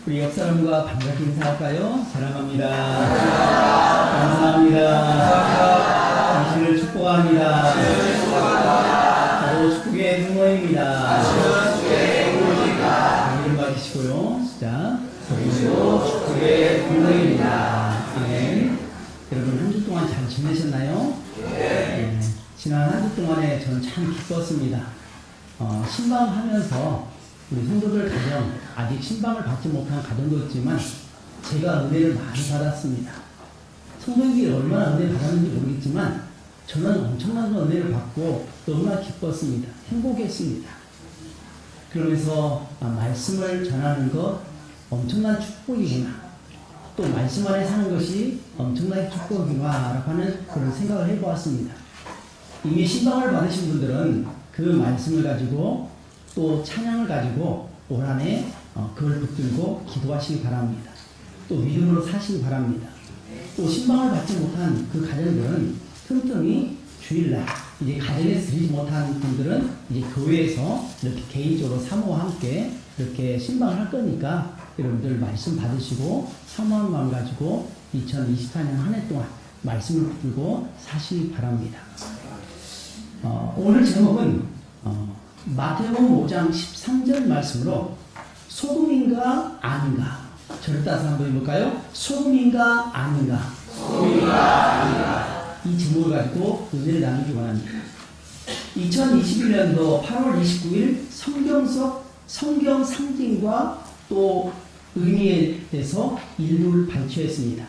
우리 옆 사람과 반갑게 인사할까요? 사랑합니다. 감사합니다. 당신을 축복합니다. 저도 축복의 동로입니다. 이름 받으시고요. 시작. 저도 축복의 동로입니다. 아멘. 여러분 한 주 동안 잘 지내셨나요? 네. 지난 한 주 동안에 저는 참 기뻤습니다. 신방하면서 우리 성도들 가정, 아직 신방을 받지 못한 가정도 있지만 제가 은혜를 많이 받았습니다. 성도님들이 얼마나 은혜를 받았는지 모르겠지만 저는 엄청난 은혜를 받고 너무나 기뻤습니다. 행복했습니다. 그러면서 말씀을 전하는 것 엄청난 축복이구나. 또 말씀 안에 사는 것이 엄청난 축복이구나 라고 하는 그런 생각을 해보았습니다. 이미 신방을 받으신 분들은 그 말씀을 가지고 또 찬양을 가지고 올 한 해 그걸 붙들고 기도하시기 바랍니다. 또 믿음으로 사시기 바랍니다. 또 신방을 받지 못한 그 가정들은 틈틈이 주일날 이제 가정에서 드리지 못한 분들은 이제 교회에서 이렇게 개인적으로 사모와 함께 이렇게 신방을 할 거니까 여러분들 말씀 받으시고 사모한 마음 가지고 2024년 한 해 동안 말씀을 붙들고 사시기 바랍니다. 오늘 제목은 마태복음 5장 13절 말씀으로 소금인가 아닌가. 저를 따라서 한번 해볼까요? 소금인가 아닌가. 소금인가 아닌가. 이 제목을 가지고 은혜를 나누기 원합니다. 2021년도 8월 29일 성경 상징과 또 의미에 대해서 일부를 발표했습니다.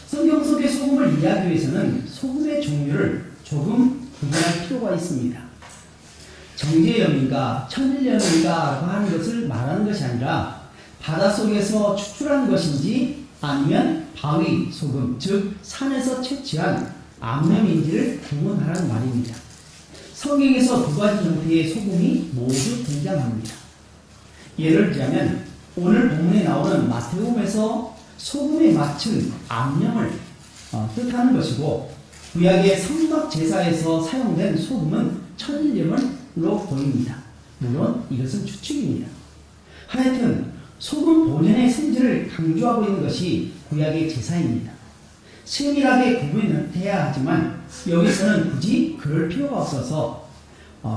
성경 속의 소금을 이해하기 위해서는 소금의 종류를 조금 구분할 필요가 있습니다. 정제염인가 천일염인가 하는 것을 말하는 것이 아니라 바닷속에서 추출한 것인지 아니면 바위 소금, 즉 산에서 채취한 암염인지를 구분하라는 말입니다. 성경에서 두 가지 형태의 소금이 모두 등장합니다. 예를 들자면 오늘 본문에 나오는 마태복음에서 소금에 맞춘 암염을 뜻하는 것이고 구약의 성막 제사에서 사용된 소금은 천일염을 보입니다. 물론 이것은 추측입니다. 하여튼 소금 본연의 성질을 강조하고 있는 것이 구약의 제사입니다. 세밀하게 구분해야 하지만 여기서는 굳이 그럴 필요가 없어서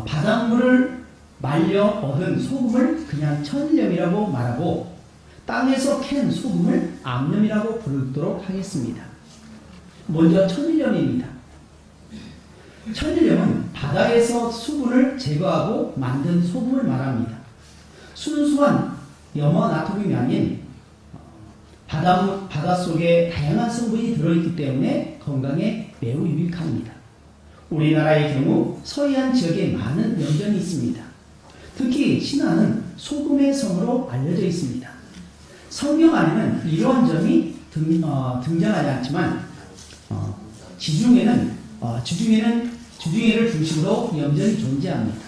바닷물을 말려 얻은 소금을 그냥 천일염이라고 말하고 땅에서 캔 소금을 암염이라고 부르도록 하겠습니다. 먼저 천일염입니다. 천일염은 바다에서 수분을 제거하고 만든 소금을 말합니다. 순수한 염화 나트륨이 아닌 바닷속에 다양한 성분이 들어있기 때문에 건강에 매우 유익합니다. 우리나라의 경우 서해안 지역에 많은 염전이 있습니다. 특히 신안은 소금의 성으로 알려져 있습니다. 성경 안에는 이러한 점이 등장하지 않지만 주중에를 중심으로 염전이 존재합니다.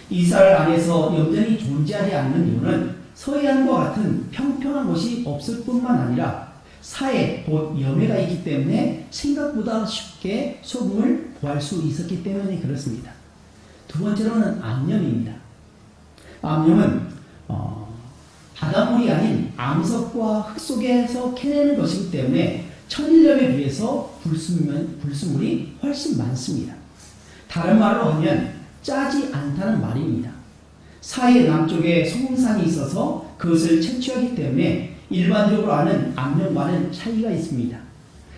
이스라엘 안에서 염전이 존재하지 않는 이유는 서해안과 같은 평평한 곳이 없을 뿐만 아니라 사해, 곧 염해가 있기 때문에 생각보다 쉽게 소금을 구할 수 있었기 때문에 그렇습니다. 두 번째로는 암염입니다. 암염은 바닷물이 아닌 암석과 흙 속에서 캐내는 것이기 때문에 천일염에 비해서 불순물이 훨씬 많습니다. 다른 말로 하면 짜지 않다는 말입니다. 사해 남쪽에 소금산이 있어서 그것을 채취하기 때문에 일반적으로 아는 암염과는 차이가 있습니다.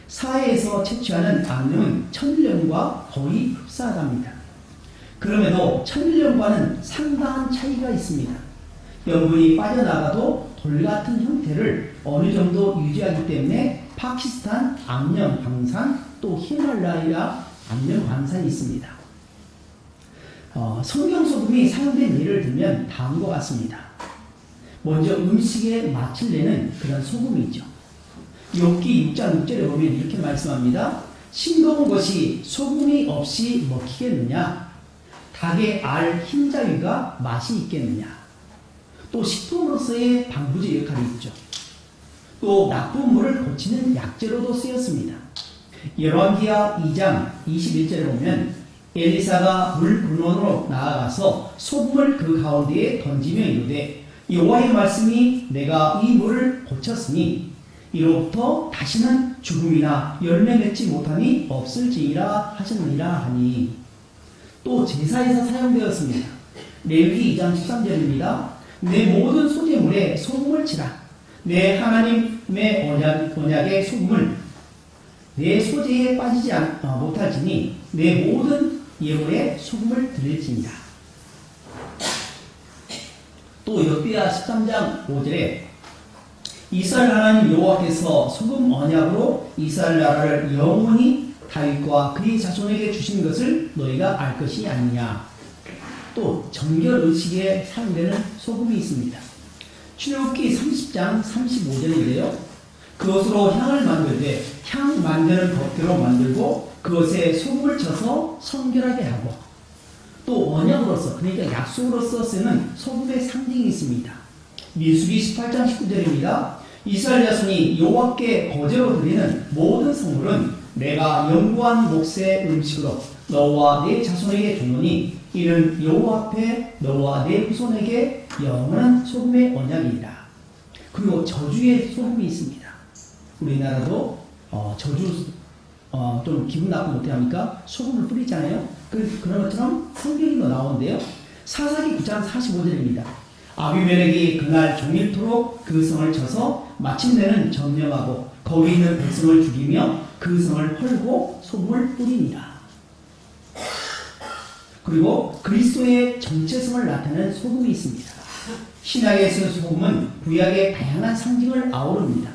사해에서 채취하는 암염은 천일염과 거의 흡사하답니다. 그럼에도 천일염과는 상당한 차이가 있습니다. 염분이 빠져나가도 돌 같은 형태를 어느 정도 유지하기 때문에 파키스탄 암염 광산 또 히말라야 암염 광산이 있습니다. 성경 소금이 사용된 예를 들면 다음과 같습니다. 먼저 음식에 맛을 내는 그런 소금이죠. 욥기 6장 6절에 보면 이렇게 말씀합니다. 싱거운 것이 소금이 없이 먹히겠느냐? 닭의 알 흰자위가 맛이 있겠느냐? 또 식품으로서의 방부제 역할이 있죠. 또 나쁜 물을 고치는 약재로도 쓰였습니다. 열왕기하 2장 21절에 보면 엘리사가 물 근원으로 나아가서 소금을 그 가운데에 던지며 이르되 여호와의 말씀이 내가 이 물을 고쳤으니 이로부터 다시는 죽음이나 열매 맺지 못함이 없을지니라 하셨느니라 하니, 또 제사에서 사용되었습니다. 레위기 2장 13절입니다. 내 모든 소재물에 소금을 치라. 내 하나님의 언약의 소금을 내 소재에 빠지지 못할지니 내 모든 예물에 소금을 드릴지니라. 또 욥기야 13장 5절에 이스라엘 하나님 여호와께서 소금 언약으로 이스라엘 나라를 영원히 다윗과 그의 자손에게 주신 것을 너희가 알 것이 아니냐. 또 정결 의식에 사용되는 소금이 있습니다. 출애굽기 30장 35절인데요. 그것으로 향을 만들되 향 만드는 법대로 만들고 그것에 소금을 쳐서 성결하게 하고, 또 언약으로서, 그러니까 약속으로서 쓰는 소금의 상징이 있습니다. 민수기 18장 19절입니다. 이스라엘 자손이 여호와께 거제로 드리는 모든 성물은 내가 영구한 몫의 음식으로 너와 네 자손에게 주노니 이는 여호와 앞에 너와 네 후손에게 영원한 소금의 언약이니라. 그리고 저주의 소금이 있습니다. 우리나라도 저주 좀 기분 나쁘면 어떻게 합니까? 소금을 뿌리잖아요. 그런 것처럼 성경에도 나오는데요. 사사기 9장 45절입니다. 아비멜렉이 그날 종일토록 그 성을 쳐서 마침내는 점령하고 거기 있는 백성을 죽이며 그 성을 헐고 소금을 뿌리니라. 그리고 그리스도의 정체성을 나타내는 소금이 있습니다. 신약에 쓰는 소금은 구약의 다양한 상징을 아우릅니다.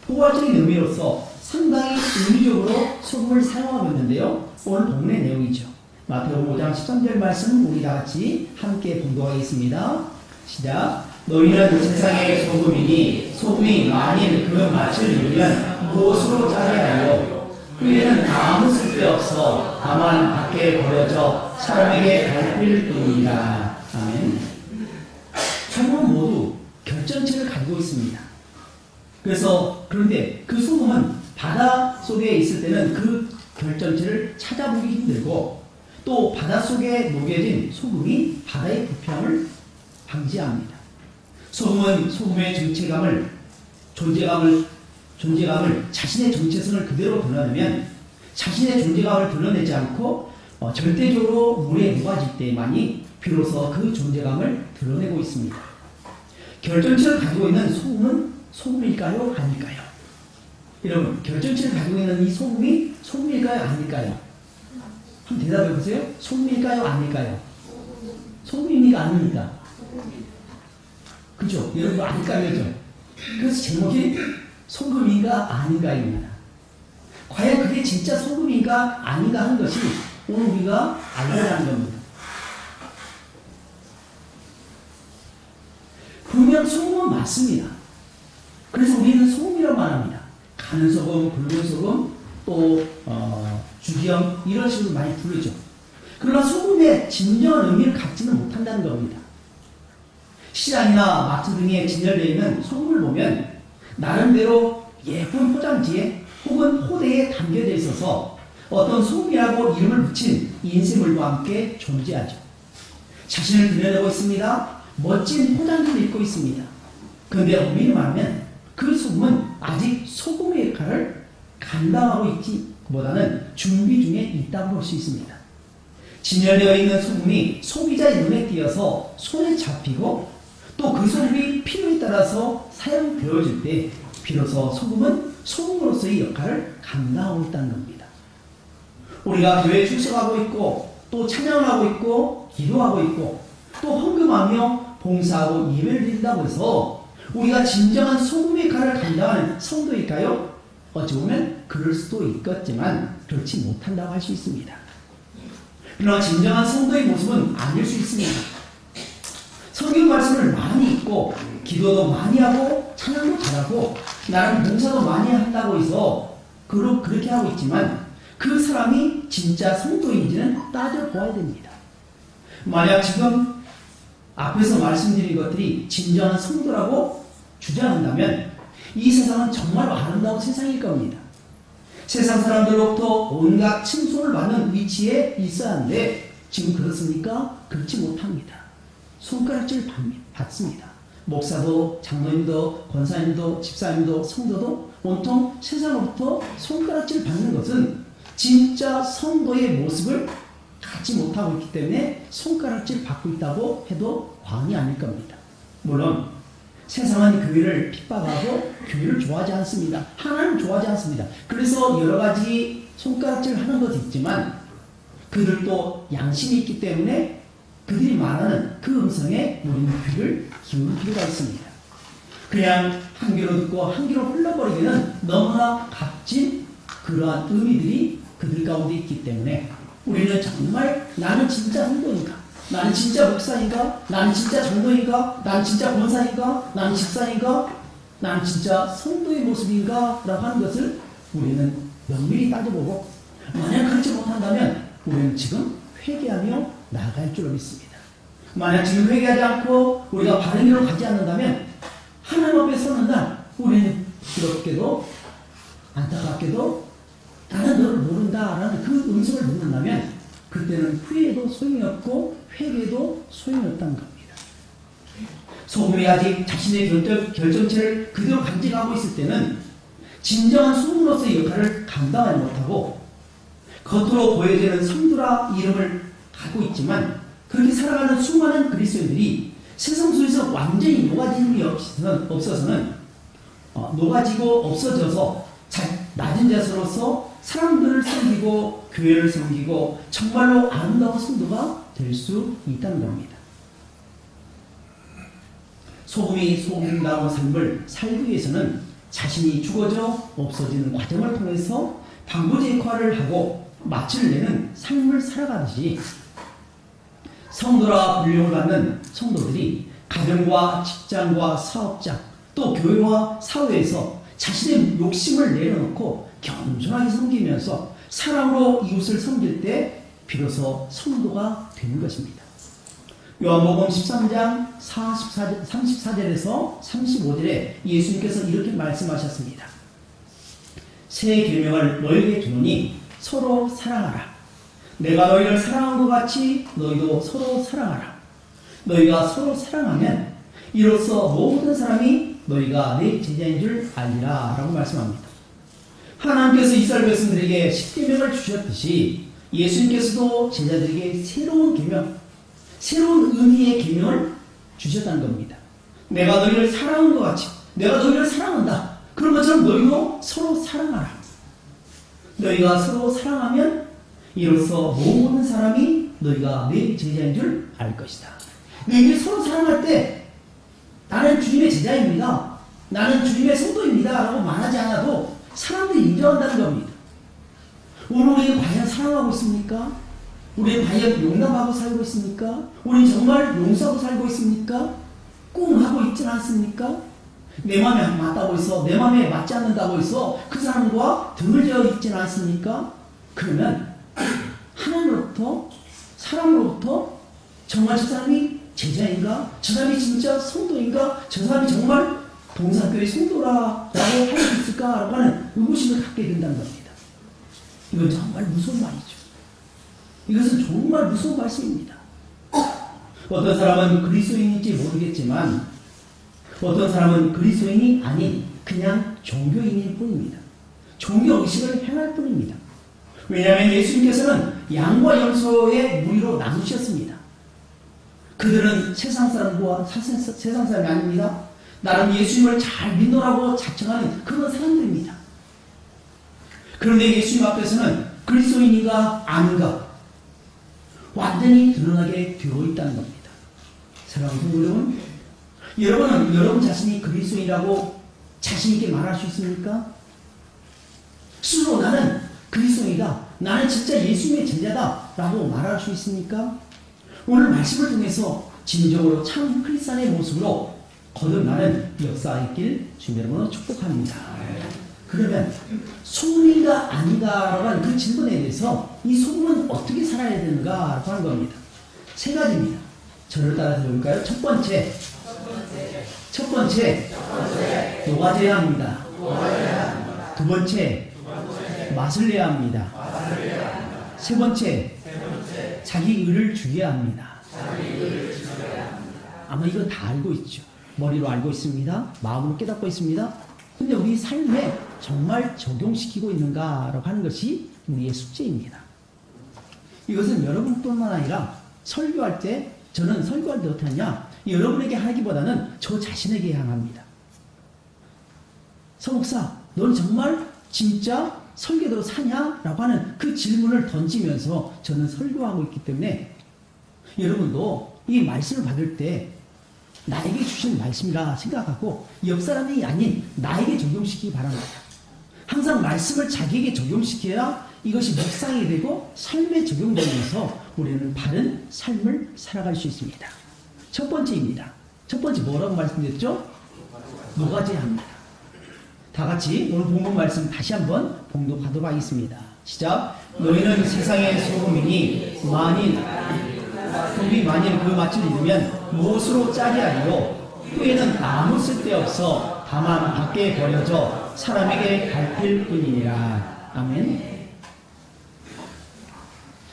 포괄적인 의미로서 상당히 의미적으로 소금을 사용하고 있는데요. 오늘 본문의 내용이죠. 마태복음 5장 13절 말씀 우리 다 같이 함께 봉독하겠습니다. 시작. 너희는 세상의 소금이니 소금이 만일 그 맛을 잃으면 무엇으로 짜야 하여? 후에는 아무 쓸데없어 다만 밖에 버려져 사람에게 밟힐 뿐이라. 아멘. 소금은 모두 결정체를 가지고 있습니다. 그런데 그 소금은 바다 속에 있을 때는 그 결정체를 찾아보기 힘들고, 또 바다 속에 녹여진 소금이 바다의 부패함을 방지합니다. 소금은 소금의 존재감을 자신의 정체성을 그대로 드러내면 자신의 존재감을 드러내지 않고 절대적으로 물에 녹아질 때만이 비로소 그 존재감을 드러내고 있습니다. 결정체를 가지고 있는 소금은 소금일까요? 아닐까요? 여러분, 결정체를 가지고 있는 이 소금이 소금일까요? 아닐까요? 한번 대답해 보세요. 소금일까요? 아닐까요? 소금입니까? 아닙니까? 그죠? 여러분 아닐까요죠? 그래서 제목이 소금인가 아닌가입니다. 과연 그게 진짜 소금인가 아닌가 하는 것이 오늘 우리가 알려야 하는 겁니다. 분명 소금은 맞습니다. 그래서 우리는 소금이라고 말합니다. 가는 소금, 굵은 소금, 또 주기염 이런 식으로 많이 부르죠. 그러나 소금의 진정한 의미를 갖지는 못한다는 겁니다. 시장이나 마트 등에 진열되어 있는 소금을 보면 나름대로 예쁜 포장지에 혹은 호대에 담겨져 있어서 어떤 소금이라고 이름을 붙인 인쇄물과 함께 존재하죠. 자신을 드러내고 있습니다. 멋진 포장지를 입고 있습니다. 그런데 엄밀히 말하면 그 소금은 아직 소금의 역할을 감당하고 있기보다는 준비 중에 있다고 볼 수 있습니다. 진열되어 있는 소금이 소비자의 눈에 띄어서 손에 잡히고 또 그 소금이 필요에 따라서 사용되어질 때 비로소 소금은 소금으로서의 역할을 감당하고 있다는 겁니다. 우리가 교회에 출석하고 있고 또 찬양을 하고 있고 기도하고 있고 또 헌금하며 봉사하고 예배를 드린다고 해서 우리가 진정한 소금의 역할을 감당하는 성도일까요? 어찌 보면 그럴 수도 있겠지만 그렇지 못한다고 할 수 있습니다. 그러나 진정한 성도의 모습은 아닐 수 있습니다. 성경 말씀을 많이 읽고 기도도 많이 하고 찬양도 잘하고 나름 봉사도 많이 한다고 해서 그렇게 하고 있지만 그 사람이 진짜 성도인지는 따져보아야 됩니다. 만약 지금 앞에서 말씀드린 것들이 진정한 성도라고 주장한다면 이 세상은 정말로 아름다운 세상일 겁니다. 세상 사람들로부터 온갖 칭송을 받는 위치에 있어야 하는데 지금 그렇습니까? 그렇지 못합니다. 손가락질 받습니다. 목사도, 장로님도, 권사님도, 집사님도, 성도도 온통 세상으로부터 손가락질 받는 것은 진짜 성도의 모습을 갖지 못하고 있기 때문에 손가락질 받고 있다고 해도 과언이 아닐 겁니다. 물론 세상은 교회를 핍박하고 교회를 좋아하지 않습니다. 하나님 좋아하지 않습니다. 그래서 여러 가지 손가락질 하는 것이 있지만 그들도 양심이 있기 때문에 그들이 말하는 그 음성에 우리는 귀를 기울일 필요가 있습니다. 그냥 한 귀로 듣고 한 귀로 흘러버리기는 너무나 값진 그러한 의미들이 그들 가운데 있기 때문에 우리는 정말 나는 진짜 성도인가? 나는 진짜 목사인가? 나는 진짜 장로인가? 나는 진짜 권사인가? 나는 집사인가? 나는 진짜 성도의 모습인가? 라고 하는 것을 우리는 면밀히 따져보고 만약 그렇지 못한다면 우리는 지금 회개하며 나아갈 줄 믿습니다. 만약 지금 회개하지 않고 우리가 바른 길로 가지 않는다면 하나님 앞에 서는 날 우리는 부럽게도 안타깝게도 나는 너를 모른다라는 그 음성을 듣는다면 그때는 후회도 소용이 없고 회개도 소용이 없다는 겁니다. 소금이 아직 자신의 결정체를 그대로 간직하고 있을 때는 진정한 소금으로서의 역할을 감당하지 못하고 겉으로 보여지는 성도라 이름을 갖고 있지만 그렇게 살아가는 수많은 그리스도인들이 세상 속에서 완전히 녹아지는 게 없어서는 녹아지고 없어져서 낮은 자세로서 사람들을 섬기고 교회를 섬기고 정말로 아름다운 성도가 될 수 있다는 겁니다. 소금이 소금다운 삶을 살기 위해서는 자신이 죽어져 없어지는 과정을 통해서 방부제 역할을 하고 마취를 내는 삶을 살아가듯이 성도라 불림을 받는 성도들이 가정과 직장과 사업장 또 교회와 사회에서 자신의 욕심을 내려놓고 겸손하게 섬기면서 사랑으로 이웃을 섬길 때 비로소 성도가 되는 것입니다. 요한복음 13장 34절에서 35절에 예수님께서 이렇게 말씀하셨습니다. 새 계명을 너희에게 주노니 서로 사랑하라. 내가 너희를 사랑한 것 같이 너희도 서로 사랑하라. 너희가 서로 사랑하면 이로써 모든 사람이 너희가 내 제자인 줄 알리라 라고 말씀합니다. 하나님께서 이스라엘 백성들에게 십계명을 주셨듯이 예수님께서도 제자들에게 새로운 계명, 새로운 의미의 계명을 주셨다는 겁니다. 내가 너희를 사랑한 것 같이 내가 너희를 사랑한다. 그런 것처럼 너희도 서로 사랑하라. 너희가 서로 사랑하면 이로써 모든 사람이 너희가 내 제자인 줄 알 것이다. 너희들이 서로 사랑할 때 나는 주님의 제자입니다. 나는 주님의 성도입니다. 라고 말하지 않아도 사람들이 인정한다는 겁니다. 오늘 우리는 과연 사랑하고 있습니까? 우리는 과연 용납하고 살고 있습니까? 우리는 정말 용서하고 살고 있습니까? 꿍하고 있지 않습니까? 내 마음에 안 맞다고 해서 내 마음에 맞지 않는다고 해서 그 사람과 등을 지어 있지 않습니까? 그러면 하나님으로부터 사람으로부터 정말 저 사람이 제자인가? 저 사람이 진짜 성도인가? 저 사람이 정말 동산교회 성도라고 할 수 있을까라고 하는 의구심을 갖게 된다는 겁니다. 이건 정말 무서운 말이죠. 이것은 정말 무서운 말씀입니다. 어떤 사람은 그리스도인인지 모르겠지만 어떤 사람은 그리스도인이 아닌 그냥 종교인일 뿐입니다. 종교의식을 행할 뿐입니다. 왜냐하면 예수님께서는 양과 염소의 무리로 나누셨습니다. 그들은 세상 사람과 세상 사람이 아닙니다. 나름 예수님을 잘 믿노라고 자청하는 그런 사람들입니다. 그런데 예수님 앞에서는 그리스도인인가 아닌가 완전히 드러나게 되어 있다는 겁니다. 사랑하는 성도 여러분, 여러분은 여러분 자신이 그리스도인이라고 자신있게 말할 수 있습니까? 스스로 나는 그리스도인이다. 나는 진짜 예수님의 제자다. 라고 말할 수 있습니까? 오늘 말씀을 통해서 진정으로 참 크리스찬의 모습으로 거듭나는 역사의 길 주님 여러분을 축복합니다. 그러면 소금인가 아닌가라고 하는 그 질문에 대해서 이 소금은 어떻게 살아야 되는가라고 하는 겁니다. 세 가지입니다. 저를 따라 들어볼까요? 첫 번째, 녹아져야 합니다. 두 번째, 맛을 내야 합니다. 세 번째, 자기 의를 죽여야 합니다. 아마 이건 다 알고 있죠. 머리로 알고 있습니다. 마음으로 깨닫고 있습니다. 근데 우리 삶에 정말 적용시키고 있는가라고 하는 것이 우리의 숙제입니다. 이것은 여러분뿐만 아니라 설교할 때, 저는 설교할 때 어떻게 하냐, 여러분에게 하기보다는 저 자신에게 향합니다. 서목사, 넌 정말 진짜 설교대로 사냐? 라고 하는 그 질문을 던지면서 저는 설교하고 있기 때문에 여러분도 이 말씀을 받을 때 나에게 주신 말씀이라 생각하고 옆 사람이 아닌 나에게 적용시키기 바랍니다. 항상 말씀을 자기에게 적용시켜야 이것이 묵상이 되고 삶에 적용되면서 우리는 바른 삶을 살아갈 수 있습니다. 첫 번째입니다. 첫 번째 뭐라고 말씀드렸죠? 노가제합니다. 다 같이 오늘 본문 말씀 다시 한번 봉독하도록 하겠습니다. 시작. 너희는 세상의 소금이니 만일 그 맛을 잃으면 무엇으로 짜리하리요? 후에는 아무 쓸데없어 다만 밖에 버려져 사람에게 밟힐 뿐이니라. 아멘.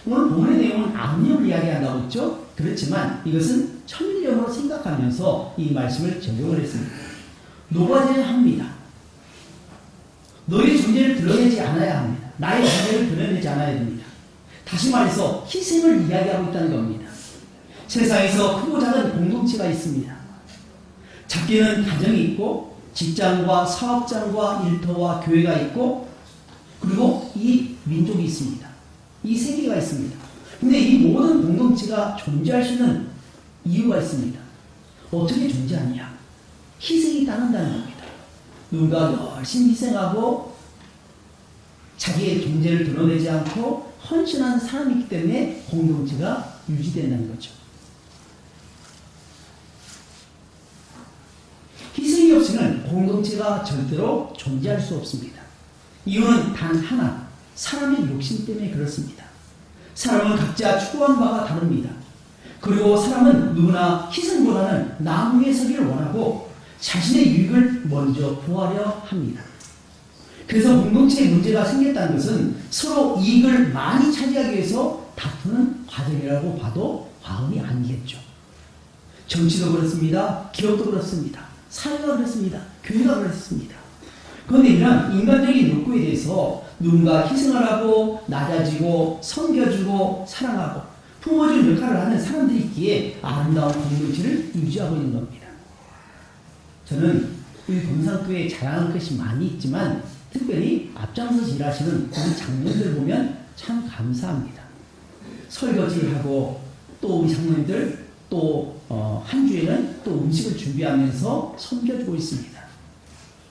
오늘 본문의 내용은 악령을 이야기한다고 했죠? 그렇지만 이것은 천일염으로 생각하면서 이 말씀을 적용을 했습니다. 노가제를 합니다. 너의 존재를 드러내지 않아야 합니다. 나의 존재를 드러내지 않아야 됩니다. 다시 말해서 희생을 이야기하고 있다는 겁니다. 세상에서 크고 작은 공동체가 있습니다. 작게는 가정이 있고 직장과 사업장과 일터와 교회가 있고 그리고 이 민족이 있습니다. 이 세계가 있습니다. 근데 이 모든 공동체가 존재할 수 있는 이유가 있습니다. 어떻게 존재하냐? 희생이 따른다는 겁니다. 누군가 열심히 희생하고 자기의 존재를 드러내지 않고 헌신하는 사람이 있기 때문에 공동체가 유지된다는 거죠. 희생이 없이는 공동체가 절대로 존재할 수 없습니다. 이유는 단 하나, 사람의 욕심 때문에 그렇습니다. 사람은 각자 추구한 바가 다릅니다. 그리고 사람은 누구나 희생보다는 남 위에 서기를 원하고 자신의 유익을 먼저 구하려 합니다. 그래서 공동체에 문제가 생겼다는 것은 서로 이익을 많이 차지하기 위해서 다투는 과정이라고 봐도 과언이 아니겠죠. 정치도 그렇습니다. 기업도 그렇습니다. 사회가 그렇습니다. 교회가 그렇습니다. 그런데 이런 인간적인 욕구에 대해서 누군가 희생을 하고 낮아지고 섬겨주고 사랑하고 품어주는 역할을 하는 사람들이 있기에 아름다운 공동체를 유지하고 있는 겁니다. 저는 우리 동산교회에 자랑할 것이 많이 있지만 특별히 앞장서서 일하시는 우리 장로님들 보면 참 감사합니다. 설거지하고 또 우리 장로님들 또 한 주에는 또 음식을 준비하면서 섬겨주고 있습니다.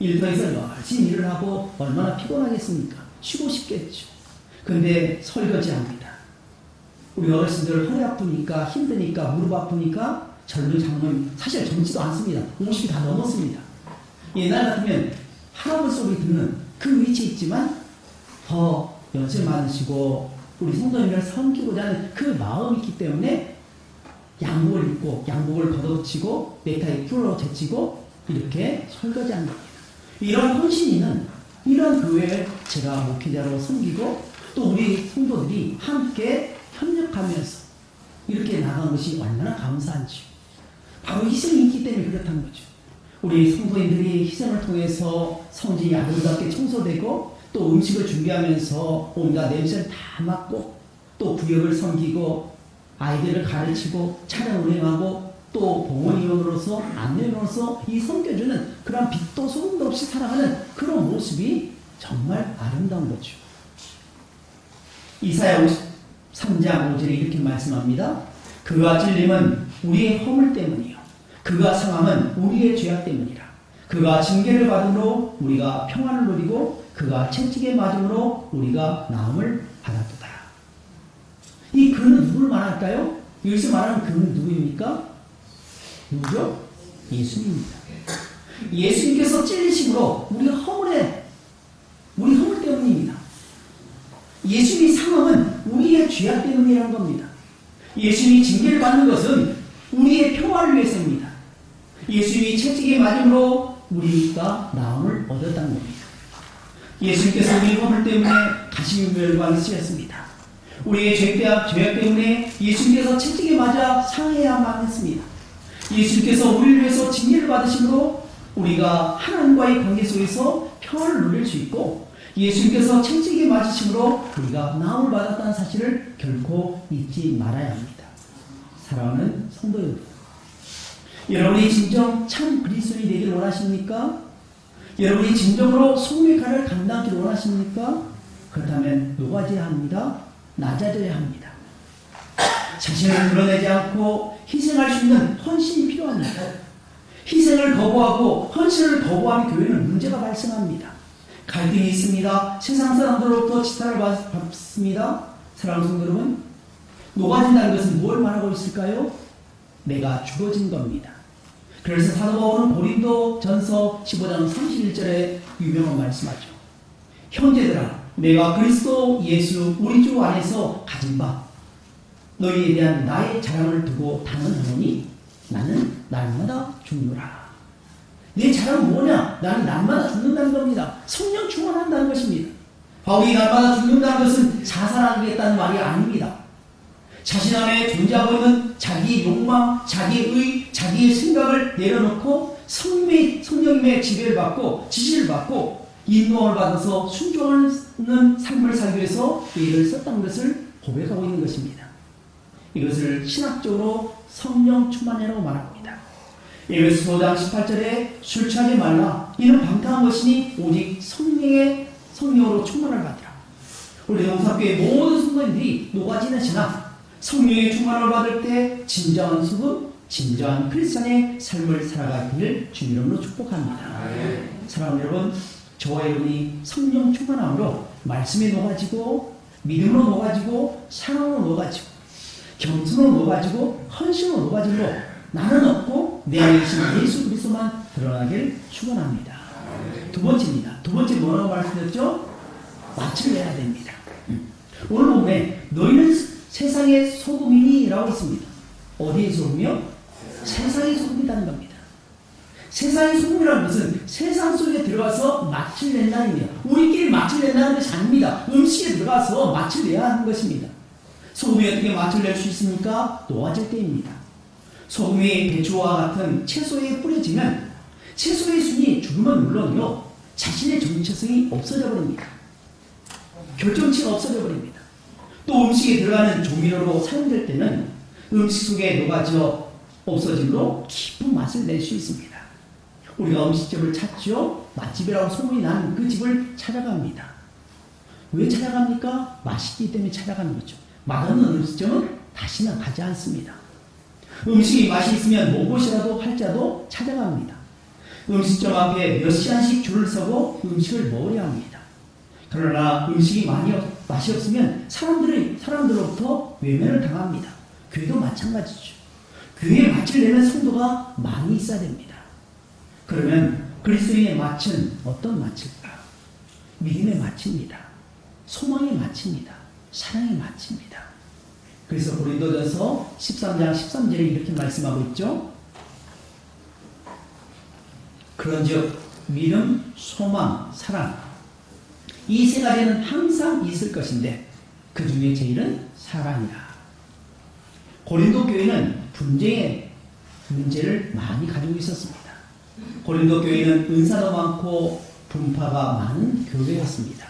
일터에서 열심히 일을 하고 얼마나 피곤하겠습니까? 쉬고 싶겠죠. 그런데 설거지합니다. 우리 어르신들 허리 아프니까 힘드니까 무릎 아프니까 젊은 장로님 사실 젊지도 않습니다. 50이 다 넘었습니다. 옛날 같으면 할아버지 소리 듣는 그 위치에 있지만 더 연세 많으시고 우리 성도님을 섬기고자 하는 그 마음이 있기 때문에 양복을 입고 양복을 걷어붙이고 넥타이 풀어 제치고 이렇게 설거지하는 겁니다. 이런 헌신이 있는 이런 교회에 제가 목회자로 섬기고 또 우리 성도들이 함께 협력하면서 이렇게 나간 것이 얼마나 감사한지. 바로 희생이 있기 때문에 그렇다는 거죠. 우리 성도인들이 희생을 통해서 성전이 아름답게 청소되고 또 음식을 준비하면서 온갖 냄새를 다 맡고 또 구역을 섬기고 아이들을 가르치고 차량 운행하고 또 봉헌위원으로서 안내원으로서 이 섬겨주는 그런 빛도 소금도 없이 살아가는 그런 모습이 정말 아름다운 거죠. 이사야 53장 5절에 이렇게 말씀합니다. 그가 찔림은 우리의 허물 때문이요 그가 상함은 우리의 죄악 때문이라. 그가 징계를 받음으로 우리가 평안을 누리고 그가 채찍에 맞음으로 우리가 나음을 받았도다. 이 그는 누구를 말할까요? 여기서 말하는 그는 누구입니까? 누구죠? 예수님입니다. 예수님께서 찔리심으로 우리 허물 때문입니다. 예수님이 상함은 우리의 죄악 때문이라는 겁니다. 예수님이 징계를 받는 것은 우리의 평화를 위해서입니다. 예수님이 채찍에 맞음으로 우리가 나음을 얻었다는 겁니다. 예수님께서 우리 허물 때문에 가시면멸관을 쓰셨습니다. 우리의 죄악 때문에 예수님께서 채찍에 맞아 상해야만 했습니다. 예수님께서 우리를 위해서 징계를 받으심으로 우리가 하나님과의 관계 속에서 평안을 누릴 수 있고, 예수님께서 채찍에 맞으심으로 우리가 나음을 받았다는 사실을 결코 잊지 말아야 합니다. 사랑하는 성도 여러분, 여러분이 진정 참 그리스도인이 되기를 원하십니까? 여러분이 진정으로 소금의 칼을 감당하기를 원하십니까? 그렇다면 녹아져야 합니다. 낮아져야 합니다. 자신을 드러내지 않고 희생할 수 있는 헌신이 필요합니다. 희생을 거부하고 헌신을 거부하는 교회는 문제가 발생합니다. 갈등이 있습니다. 세상 사람들로부터 지탄을 받습니다. 사랑하는 성도 여러분, 녹아진다는 것은 뭘 말하고 있을까요? 내가 죽어진 겁니다. 그래서 사도 바울은 고린도전서 15장 31절에 유명한 말씀하죠. 형제들아, 내가 그리스도 예수 우리 주 안에서 가진 바 너희에 대한 나의 자랑을 두고 당연하노니 나는 날마다 죽노라. 내 자랑은 뭐냐? 나는 날마다 죽는다는 겁니다. 성령 충만한다는 것입니다. 바울이 날마다 죽는다는 것은 자살하겠다는 말이 아닙니다. 자신 안에 존재하고 있는 자기의 욕망, 자기의 의, 자기의 생각을 내려놓고 성령님의 지배를 받고 지시를 받고 인도함을 받아서 순종하는 삶을 살기 위해서 예를 썼다는 것을 고백하고 있는 것입니다. 이것을 신학적으로 성령 충만이라고 말합니다. 에베소 5장 18절에 술 취하지 말라. 이는 방탕한 것이니 오직 성령으로 충만을 받으라. 우리 영사교회 모든 성도님들이 녹아지는 신앙, 성령의 충만을 받을 때 진정한 수금, 진정한 크리스찬의 삶을 살아가기를 주님 이름으로 축복합니다. 사랑하는 여러분, 저와 여러분이 성령 충만함으로 말씀에 녹아지고 믿음으로 녹아지고 사랑으로 녹아지고 겸손으로 녹아지고 헌신으로 녹아짐으로 나는 없고 내 안에 계신 예수 그리스도만 드러나길 축원합니다. 두 번째입니다. 두 번째 뭐라고 말씀드렸죠? 맛을 내야 됩니다. 오늘 본문에 너희는 세상의 소금이니 라고 했습니다. 어디의 소금이요? 세상의 소금이라는 겁니다. 세상의 소금이라는 것은 세상 속에 들어가서 맛을 낸다는 의미예요. 우리끼리 맛을 낸다는 것이 아닙니다. 음식에 들어가서 맛을 내야 하는 것입니다. 소금이 어떻게 맛을 낼 수 있습니까? 녹아질 때입니다. 소금이 배추와 같은 채소에 뿌려지면 채소의 순이 죽으면 물론요 자신의 정체성이 없어져 버립니다. 결정치가 없어져 버립니다. 또 음식에 들어가는 조미료로 사용될 때는 음식 속에 녹아져 없어짐으로 깊은 맛을 낼 수 있습니다. 우리가 음식점을 찾죠. 맛집이라고 소문이 나는 그 집을 찾아갑니다. 왜 찾아갑니까? 맛있기 때문에 찾아가는 거죠. 맛없는 음식점은 다시는 가지 않습니다. 음식이 맛이 있으면 무엇이라도 할자도 찾아갑니다. 음식점 앞에 몇 시간씩 줄을 서고 음식을 먹으려 합니다. 그러나 음식이 맛이 없으면 사람들로부터 외면을 당합니다. 교회도 마찬가지죠. 교회에 맛을 내는 성도가 많이 있어야 됩니다. 그러면 그리스도인의 맛은 어떤 맛일까? 믿음의 맛입니다. 소망의 맛입니다. 사랑의 맛입니다. 그래서 고린도전서 13장 13절에 이렇게 말씀하고 있죠. 그런즉 믿음, 소망, 사랑 이 세 가지는 항상 있을 것인데 그 중에 제일은 사랑이라. 고린도 교회는 분쟁의 문제를 많이 가지고 있었습니다. 고린도 교회는 은사도 많고 분파가 많은 교회였습니다.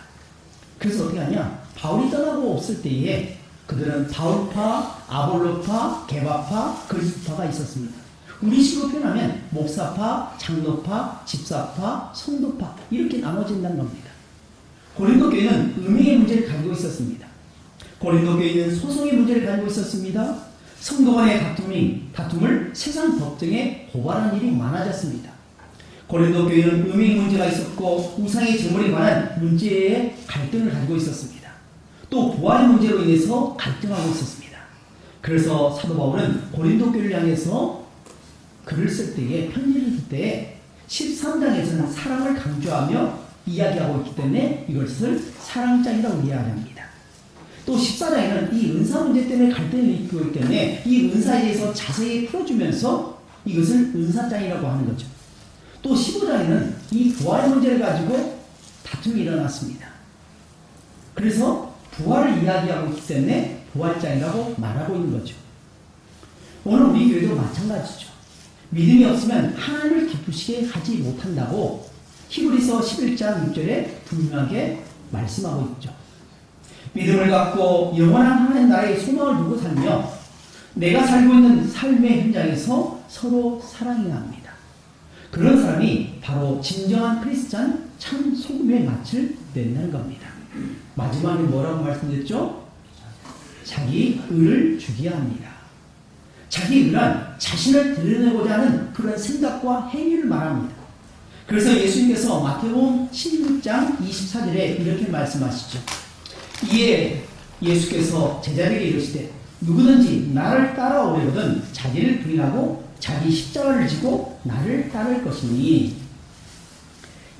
그래서 어떻게 하냐? 바울이 떠나고 없을 때에 그들은 바울파, 아볼로파, 게바파, 그리스도파가 있었습니다. 우리식으로 표현하면 목사파, 장로파, 집사파, 성도파 이렇게 나눠진다는 겁니다. 고린도 교회는 음행의 문제를 가지고 있었습니다. 고린도 교회는 소송의 문제를 가지고 있었습니다. 성도 간의 다툼을 세상 법정에 고발하는 일이 많아졌습니다. 고린도 교회는 음행의 문제가 있었고 우상의 제물에 관한 문제에 갈등을 가지고 있었습니다. 또 부활의 문제로 인해서 갈등하고 있었습니다. 그래서 사도 바울은 고린도 교회를 향해서 글을 쓸 때에 편지를 쓸 때에 13장에서는 사랑을 강조하며 이야기하고 있기 때문에 이것을 사랑장이라고 이야기합니다. 또 14장에는 이 은사 문제 때문에 갈등을 일으키고 있기 때문에 이 은사에 대해서 자세히 풀어주면서 이것을 은사장이라고 하는 거죠. 또 15장에는 이 부활의 문제를 가지고 다툼이 일어났습니다. 그래서 부활을 이야기하고 있기 때문에 부활장이라고 말하고 있는 거죠. 오늘 우리 교회도 마찬가지죠. 믿음이 없으면 하나님을 기쁘시게 하지 못한다고 히브리서 11장 6절에 분명하게 말씀하고 있죠. 믿음을 갖고 영원한 하나님 나라의 소망을 두고 살며 내가 살고 있는 삶의 현장에서 서로 사랑해야 합니다. 그런 사람이 바로 진정한 크리스찬 참 소금의 맛을 낸다는 겁니다. 마지막에 뭐라고 말씀드렸죠? 자기 의를 죽여야 합니다. 자기 의는 자신을 드러내고자 하는 그런 생각과 행위를 말합니다. 그래서 예수님께서 마태복음 16장 24절에 이렇게 말씀하시죠. 이에 예수께서 제자에게 이르시되 누구든지 나를 따라오려거든 자기를 부인하고 자기 십자가를 지고 나를 따를 것이니.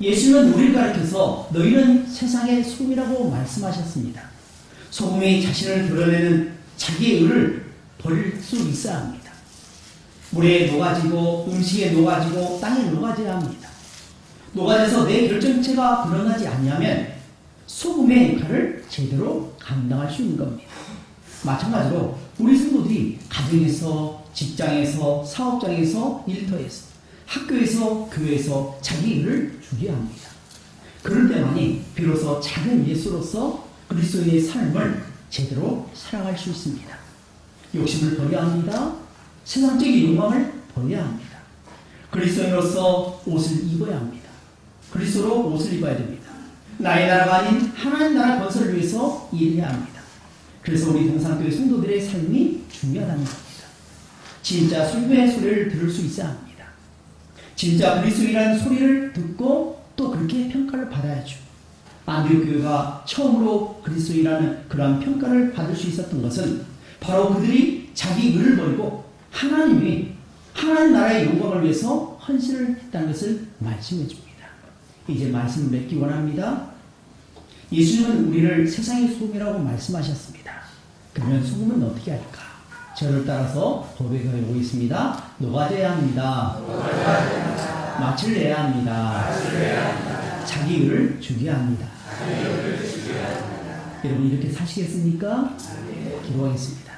예수는 우리를 가르쳐서 너희는 세상의 소금이라고 말씀하셨습니다. 소금이 자신을 드러내는 자기의 의를 버릴 수 있어야 합니다. 물에 녹아지고 음식에 녹아지고 땅에 녹아져야 합니다. 녹아져서 내 결정체가 드러나지 않냐면 소금의 역할을 제대로 감당할 수 있는 겁니다. 마찬가지로 우리 성도들이 가정에서, 직장에서, 사업장에서, 일터에서, 학교에서, 교회에서 자기 일을 죽여야 합니다. 그럴 때만이 비로소 작은 예수로서 그리스도인의 삶을 제대로 살아갈 수 있습니다. 욕심을 버려야 합니다. 세상적인 욕망을 버려야 합니다. 그리스도인으로서 옷을 입어야 합니다. 그리스도로 옷을 입어야 됩니다. 나의 나라가 아닌 하나님 나라 건설을 위해서 일해야 합니다. 그래서 우리 동산교회 성도들의 삶이 중요하다는 겁니다. 진짜 소금의 소리를 들을 수 있어야 합니다. 진짜 그리스도인이라는 소리를 듣고 또 그렇게 평가를 받아야죠. 안디옥 교회가 처음으로 그리스도인이라는 그러한 평가를 받을 수 있었던 것은 바로 그들이 자기 의를 버리고 하나님 나라의 영광을 위해서 헌신을 했다는 것을 말씀해 줍니다. 이제 말씀을 맺기 원합니다. 예수님은 우리를 세상의 소금이라고 말씀하셨습니다. 그러면 소금은 어떻게 할까? 저를 따라서 고백해 보겠습니다. 녹아져야 합니다. 맛을 내야 합니다. 자기 의를 죽여야 합니다. 여러분 이렇게 사시겠습니까? 기도하겠습니다.